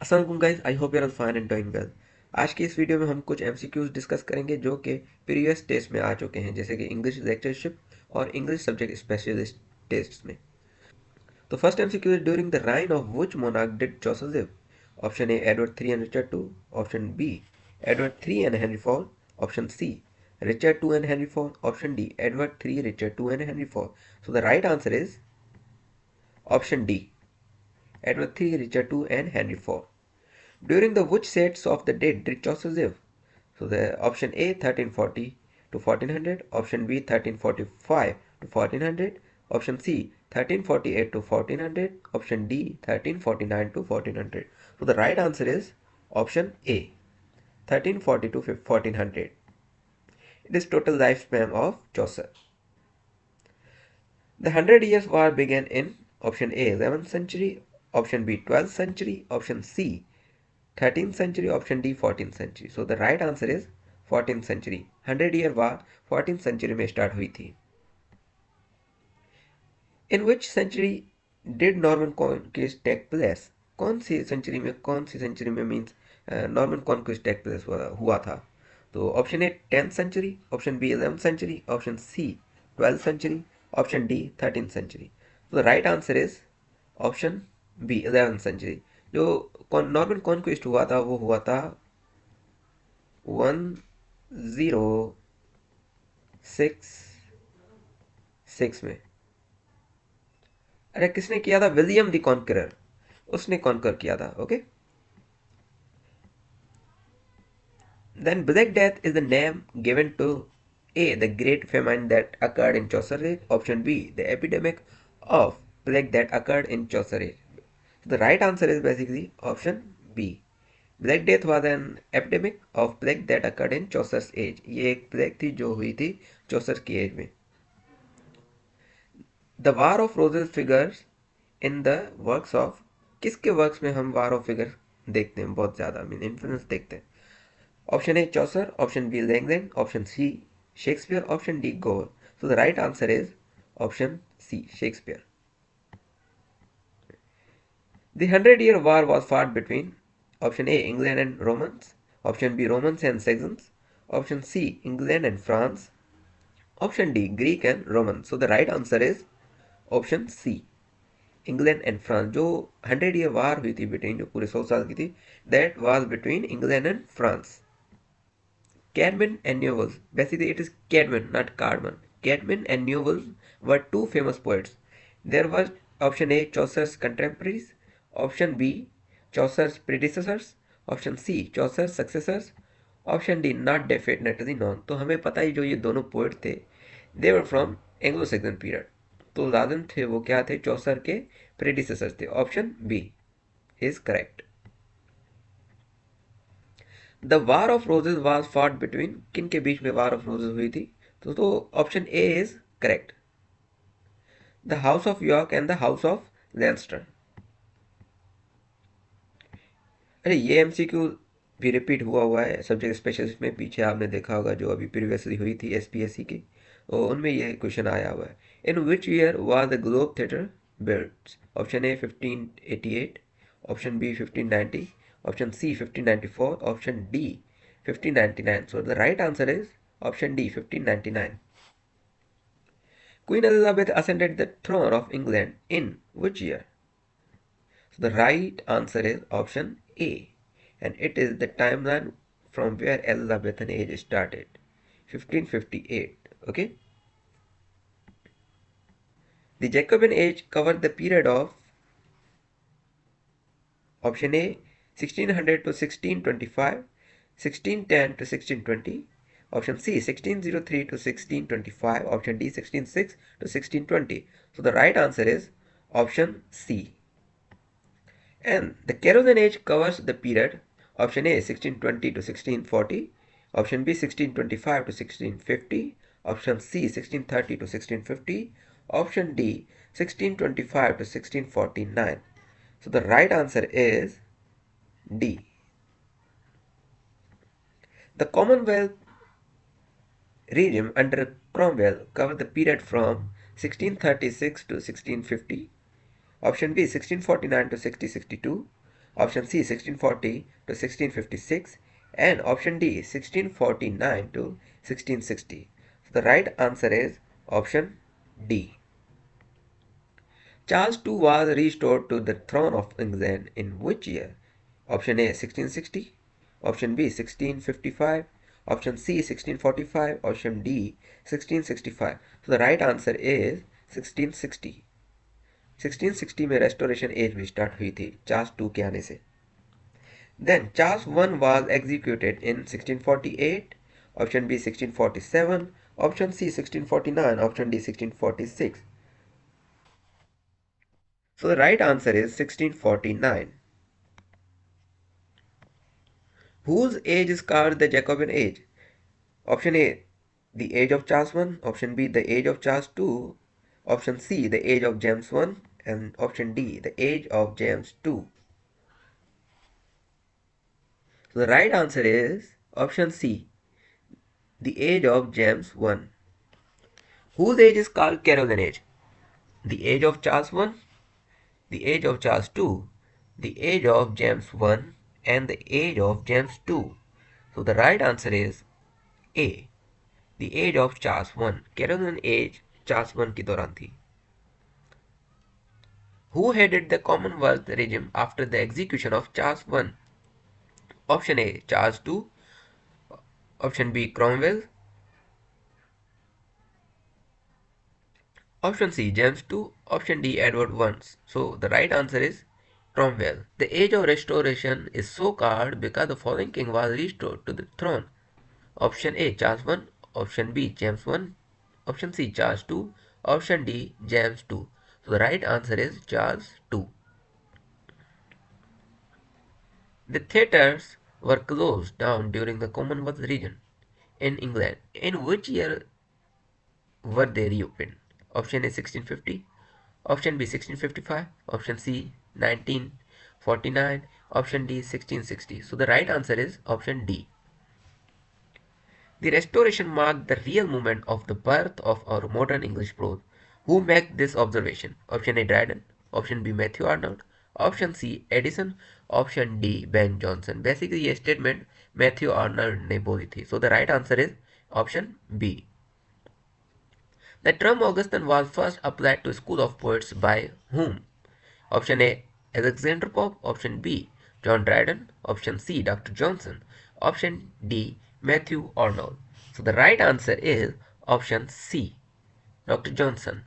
अस्सलाम वालेकुम guys, I hope you are fine and doing well. आज की इस वीडियो में हम कुछ एमसीक्यूज डिस्कस करेंगे जो कि प्रीवियस टेस्ट में आ चुके हैं, जैसे कि इंग्लिश लेक्चरशिप और इंग्लिश सब्जेक्ट स्पेशलिस्ट टेस्ट में। तो first MCQ is during the reign of which monarch did Chaucer live? Option A Edward 3 and Richard 2, option B Edward 3 and Henry 4, option C Richard 2 and Henry 4, option D Edward 3, Richard 2 and Henry 4। So the right answer is option D, Edward 3, Richard 2, and Henry 4. During the which sets of the date did Chaucer live? So the option A 1340 to 1400, option B 1345 to 1400, option C 1348 to 1400, option D 1349 to 1400. So the right answer is option A 1340 to 1400. It is total lifespan of Chaucer. The Hundred Years' War began in option A 11th century, option B 12th century, option C 13th century, option D 14th century. So the right answer is 14th century. 100 year war 14th century में start हुई थी. In which century did Norman conquest take place? कौन सी century में means Norman conquest take place हुआ था? तो option A 10th century, option B 11th century, option C 12th century, option D 13th century. तो the right answer is option B 11th century. जो Norman conquest हुआ था वो हुआ था 1066 में. अरे किसने किया था? विलियम द कॉन्करर, उसने कॉन्कर किया था. Okay. Then Black Death is the name given to A, the great famine that occurred in Chaucer age, option B, the epidemic of plague that occurred in Chaucer age. So the right answer is basically option B. Black Death was an epidemic of plague that occurred in Chaucer's age. ये एक plague थी जो हुई थी चौसर की as में. The War of Roses figures in the works of, किसके works में हम वार ऑफ फिगर देखते हैं बहुत ज़्यादा, मीन इन्फ्लुएंस देखते हैं? Option A Chaucer, option B Langland, option C Shakespeare, option D Gower. So the right answer is option C Shakespeare. The Hundred-Year War was fought between option A England and Romans, option B Romans and Saxons, option C England and France, option D Greek and Romans. So the right answer is option C England and France. जो 100 year वार हुई थी between, जो पूरे 100 साल की थी, that was between England and France. Cadman and Newell. Basically, it is Cadman, not Cardman. Cadman and Newell were two famous poets. There was option A Chaucer's contemporaries, option B Chaucer's predecessors, option C Chaucer's successors, option D not definitely known. तो हमें पता ही जो ये दोनों poet थे, they were from Anglo-Saxon period. तो लाजम थे वो क्या थे? चौसर के प्रेडिसेसर्स थे. Option B is correct. The war of roses was fought between, किन के बीच में वार ऑफ रोजेज हुई थी? तो option A is correct, the house of York and the house of Lancaster. अरे ये एमसीक्यू भी रिपीट हुआ है सब्जेक्ट स्पेशलिस्ट में. पीछे आपने देखा होगा जो अभी प्रीवियसली हुई थी एसपीएससी की, और उनमें ये क्वेश्चन आया हुआ है. In which year was the Globe theatre built? Option A 1588, option B 1590, option C 1594, option D 1599. So the right answer is option D 1599. Queen Elizabeth ascended the throne of England in which year? So the right answer is option A, and it is the timeline from where Elizabethan age started, 1558. Okay. The Jacobean age covered the period of option A 1600 to 1625, 1610 to 1620, option C 1603 to 1625, option D 1606 to 1620. So the right answer is option C. And the Caroline age covers the period option A 1620 to 1640, option B 1625 to 1650, option C 1630 to 1650, option D 1625 to 1649. So the right answer is D. The Commonwealth regime under Cromwell covered the period from 1636 to 1650, option B 1649 to 1662, option C 1640 to 1656, and option D 1649 to 1660. So the right answer is option D. Charles II was restored to the throne of England in which year? Option A 1660, option B 1655, option C 1645, option D 1665. So the right answer is 1660. 1660 में restoration as भी start हुई थी Charles to के आने से. Then Charles I was executed in 1648, option B 1647, option C 1649, option D 1646. So the right answer is 1649. Whose age is called the Jacobean age? Option A, the age of Charles I, option B, the age of Charles II, option C, the age of James I, and option D, the age of James II. So the right answer is option C, the age of James I. Whose age is called Caroline age? The age of Charles I, the age of Charles II, the age of James I, and the age of James II. So the right answer is A, the age of Charles I. Caroline age Charles I की दौरान थी. Who headed the Commonwealth regime after the execution of Charles I? Option A, Charles II, option B, Cromwell, option C, James II, option D, Edward I. So the right answer is Cromwell. The age of restoration is so called because the following king was restored to the throne. Option A, Charles I, option B, James I, option C, Charles II, option D, James II. So the right answer is Charles II. The theatres were closed down during the Commonwealth region in England. In which year were they reopened? Option A 1650, option B 1655, option C 1949, option D 1660. So the right answer is option D. The Restoration marked the real moment of the birth of our modern English prose. Who made this observation? Option A Dryden, option B Matthew Arnold, option C Edison, option D Ben Jonson. Basically ये statement Matthew Arnold ने बोली थी. So the right answer is option B. The term Augustan was first applied to school of poets by whom? Option A Alexander Pope, option B John Dryden, option C Dr. Johnson, option D Matthew Arnold. So the right answer is option C Dr. Johnson.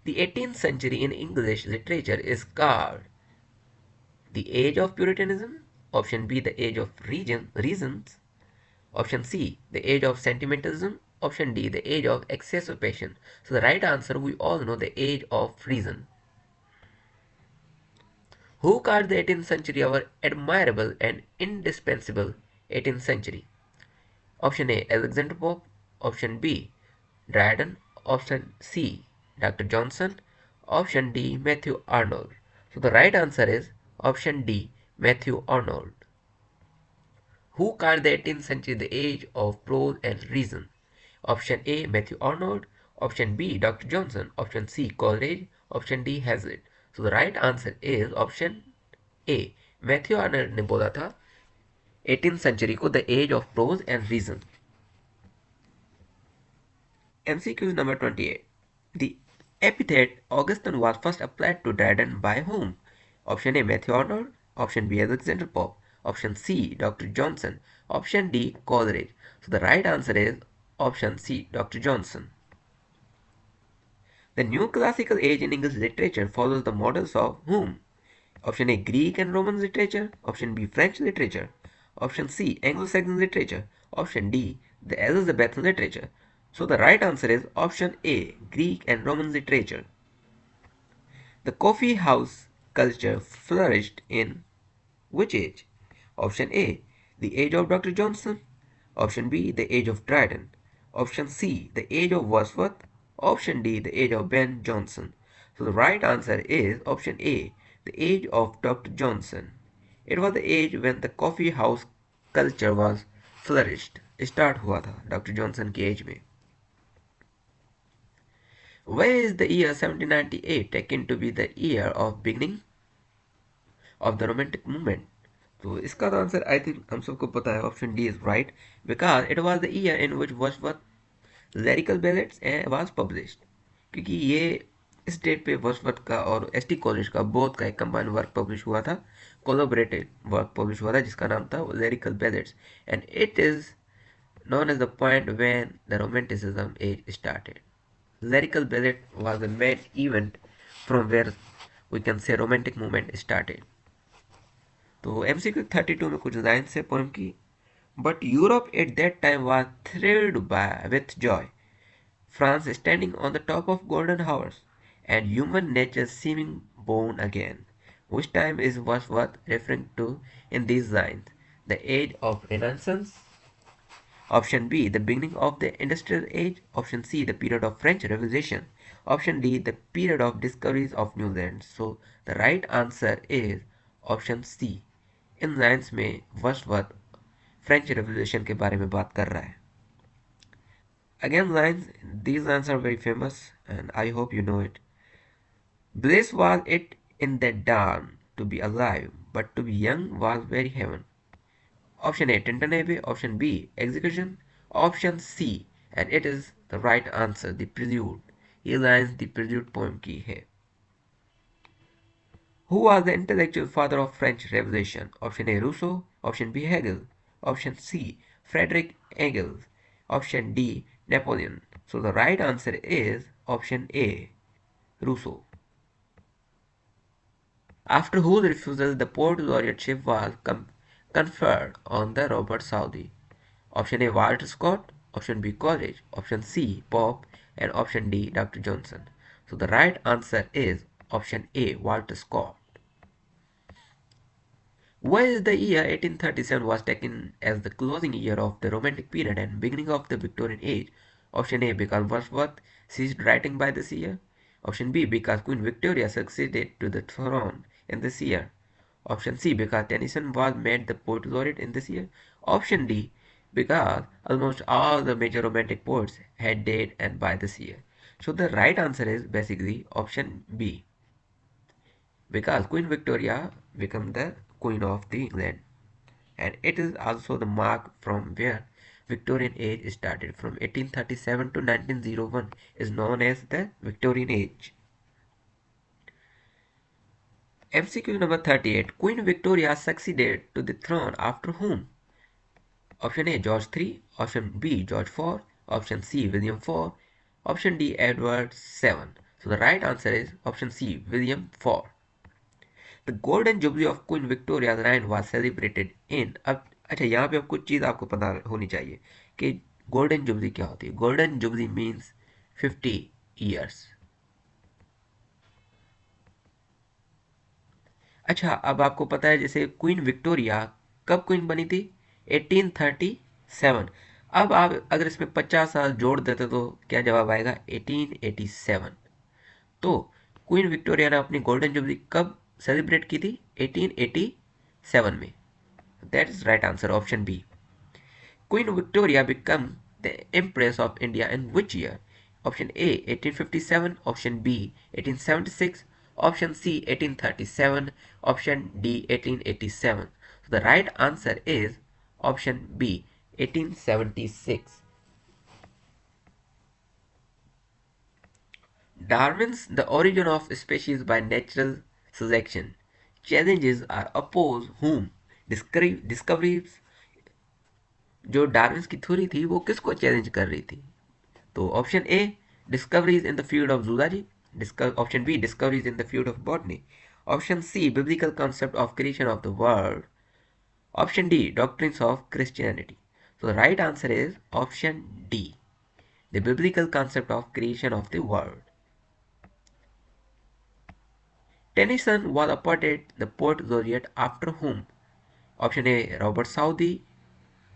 The 18th century in English literature is called the age of Puritanism, option B the age of reasons, option C the age of sentimentalism, option D the age of excessive passion. So the right answer we all know the age of reason. Who called the 18th century our admirable and indispensable 18th century? Option A Alexander Pope, option B Dryden, option C Dr. Johnson, option D Matthew Arnold. So the right answer is option D Matthew Arnold. Who called the 18th century the age of prose and reason? Option A Matthew Arnold, option B Dr. Johnson, option C Coleridge, option D Hazlitt. So the right answer is option A. Matthew Arnold ने बोला था 18th century को the age of prose and reason. MCQ number 28. The epithet Augustan was first applied to Dryden by whom? Option A Matthew Arnold, option B Alexander Pope, option C Dr. Johnson, option D Coleridge. So the right answer is option C Dr. Johnson. The new classical age in English literature follows the models of whom? Option A Greek and Roman literature, option B French literature, option C Anglo-Saxon literature, option D the Elizabethan literature. So the right answer is option A Greek and Roman literature. The coffee house culture flourished in which age? Option A the age of Dr. Johnson, option B the age of Dryden, option C the age of Wordsworth, option D the age of Ben Jonson. So the right answer is option A the age of Dr. Johnson. It was the age when the coffee house culture was flourished. Start हुआ था doctor Johnson की as में. Where is the year 1798 taken to be the year of beginning? Of the romantic movement. तो इसका answer I think हम सबको पता है, option D is right, because it was the year in which Wordsworth lyrical ballads was published. क्योंकि ये इस date पे वर्ड्सवर्थ का और एस टी कॉलेज का बोथ का एक कंबाइंड वर्क पब्लिश हुआ था, कोलैबोरेटेड वर्क पब्लिश हुआ था, जिसका नाम था lyrical ballads, and it is known as the point when the Romanticism age started. Lyrical ballad was the main event from where we can say romantic movement started. तो MCQ 32 में कुछ lines है poem की। But Europe at that time was thrilled with joy, France standing on the top of golden hours, and human nature seeming born again. Which time is Wordsworth referring to in these lines? The age of Renaissance? Option B, the beginning of the industrial age. Option C, the period of French Revolution. Option D, the period of discoveries of new lands. So the right answer is option C. In lines में Wordsworth French revolution के बारे में बात कर रहा है. Again lines, these lines are very famous and I hope you know it. Bliss was it in the dawn to be alive, but to be young was very heaven. Option A, Tintanabe. Option B, Execution. Option C, and it is the right answer, the Prelude. ये lines the Prelude poem की है. Who was the intellectual father of French Revolution? Option A, Rousseau. Option B, Hegel. Option C, Frederick Engels. Option D, Napoleon. So the right answer is option A, Rousseau. After whose refusal the Port Laureateship was conferred on the Robert Southey? Option A, Walter Scott. Option B, Coleridge. Option C, Pope. And option D, Dr. Johnson. So the right answer is option A, Walter Scott. Why is the year 1837 was taken as the closing year of the Romantic period and beginning of the Victorian age? Option A, because Wordsworth ceased writing by this year. Option B, because Queen Victoria succeeded to the throne in this year. Option C, because Tennyson was made the poet laureate in this year. Option D, because almost all the major romantic poets had died and by this year. So the right answer is basically option B, because Queen Victoria became the Queen of the England, and it is also the mark from where Victorian age started. From 1837 to 1901 is known as the Victorian age. MCQ number 38. Queen Victoria succeeded to the throne after whom? Option A, George III. Option B, George IV. Option C, William IV. Option D, Edward VII. So the right answer is option C, William IV. The Golden Jubilee of Queen Victoria's reign was celebrated in, अब अच्छा यहाँ पे अब कुछ चीज़ आपको पता होनी चाहिए कि गोल्डन जुबली क्या होती है. Golden jubilee means 50 years. अच्छा, अब आपको पता है जैसे क्वीन विक्टोरिया कब क्वीन बनी थी? 1837. अब आप अगर इसमें 50 साल जोड़ देते तो क्या जवाब आएगा? 1887. तो क्वीन विक्टोरिया ने अपनी गोल्डन जुबली कब सेलिब्रेट की थी? 1887 में. That is right answer, option B. Queen Victoria become the empress of India in which year? Option A 1857, option B 1876, option C 1837, option D 1887. So the right answer is option B 1876. Darwin's The Origin of Species by Natural Selection challenges are opposed whom? Discoveries. जो Darwin की theory थी वो किसको challenge कर रही थी? तो option A discoveries in the field of zoology. Option B, discoveries in the field of botany. Option C, biblical concept of creation of the world. Option D, doctrines of Christianity. So the right answer is option D, the biblical concept of creation of the world. Tennyson was appointed the poet laureate after whom? Option A, Robert Southey.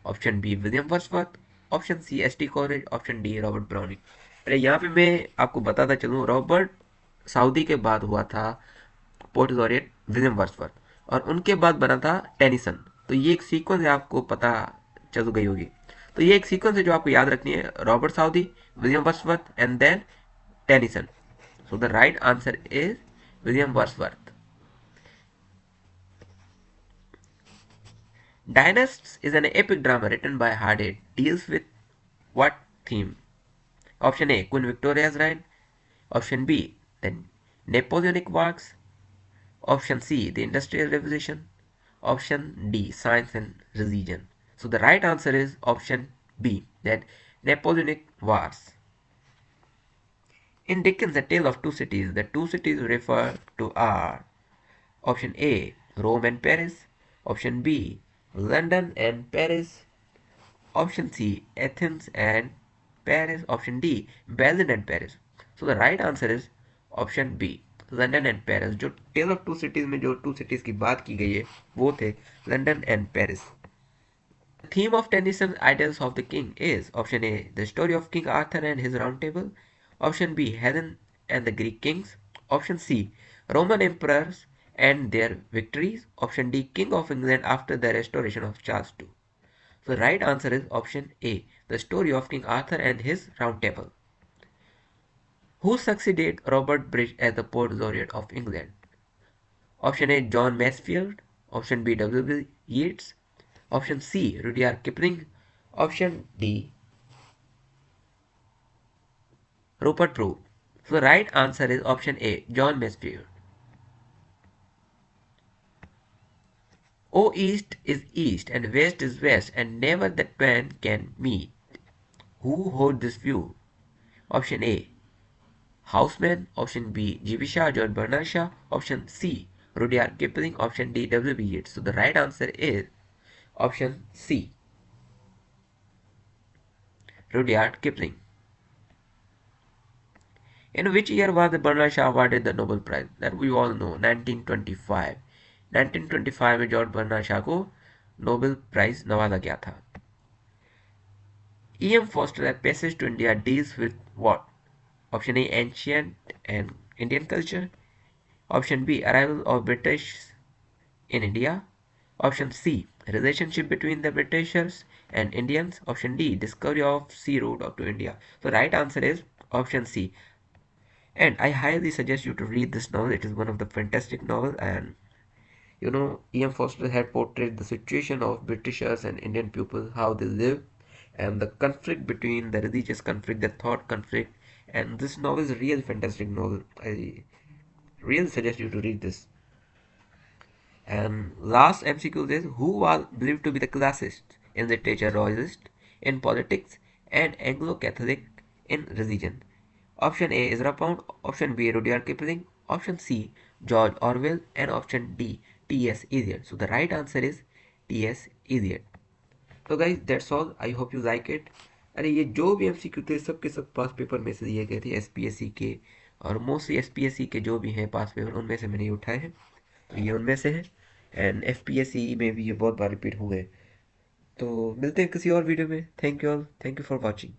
Option B, William Wordsworth. Option C, S.T. Coleridge. Option D, Robert Browning. अरे यहाँ पे मैं आपको बताता चलूँ, Robert Saudi के बाद हुआ था पोएट लॉरेट विलियम वर्ड्सवर्थ, और उनके बाद बना था टेनिसन. तो ये एक सीक्वेंस है, आपको पता चल गई होगी. तो ये एक सीक्वेंस है जो आपको याद रखनी है, Robert Southey, William Wordsworth and then Tennyson. So the right answer is William Wordsworth. Dynasts is an epic drama written by Hardy. Deals with what theme? Option A, Queen Victoria's reign. Option B, the Napoleonic Wars. Option C, the Industrial Revolution. Option D, science and religion. So the right answer is option B, that Napoleonic Wars. In Dickens' A Tale of Two Cities, the two cities referred to are option A, Rome and Paris. Option B, London and Paris. Option C, Athens and Paris. Option D, Berlin and Paris. So the right answer is option B, London and Paris. जो tell of two cities में जो two cities की बात की गई है वो थे London and Paris. The theme of Tennyson's Idylls of the King is option A, the story of King Arthur and his round table. Option B, Helen and the Greek kings. Option C, Roman emperors and their victories. Option D, King of England after the restoration of Charles II. So the right answer is option A, the story of King Arthur and his round table. Who succeeded Robert Bridge as the Port Laureate of England? Option A, John Masefield. Option B, W. Yeats. Option C, Rudyard Kipling. Option D, Rupert Brooke. So the right answer is option A, John Masefield. O East is East and West is West and never the twain can meet. Who hold this view? Option A, Houseman. Option B, G.B. Shah, George Bernard Shaw. Option C, Rudyard Kipling. Option D, W.B. Yeats. So the right answer is option C, Rudyard Kipling. In which year was the Bernard Shaw awarded the Nobel Prize? That we all know, 1925. 1925 में George Bernard Shaw को Nobel prize नवाजा गया था. E.M. Foster, A Passage to India, deals with what? Option A, ancient and Indian culture. Option B, arrival of British in India. Option C, relationship between the Britishers and Indians. Option D, discovery of sea route to India. So right answer is option C. And I highly suggest you to read this novel. It is one of the fantastic novel, and E.M. Foster had portrayed the situation of Britishers and Indian people, how they live, and the conflict between the religious conflict, the thought conflict, and this novel is a real fantastic novel. I really suggest you to read this. And last MCQ is, who was believed to be the classist in literature, royalist in politics, and Anglo-Catholic in religion? Option A, Ezra Pound. Option B, Rudyard Kipling. Option C, George Orwell. And option D, T.S. Eliot. So the right answer is T.S. Eliot. तो guys that's all. I hope you like it. अरे ये जो भी MCQ थे सब के सब पास paper में से दिए गए थे SPSC के, और मोस्टली SPSC के जो भी हैं पास पेपर उनमें से मैंने ये उठाए हैं. तो ये उनमें से है. एंड FPSC में भी ये बहुत बार रिपीट हुए. तो मिलते हैं किसी और वीडियो में. Thank you all. Thank you for watching.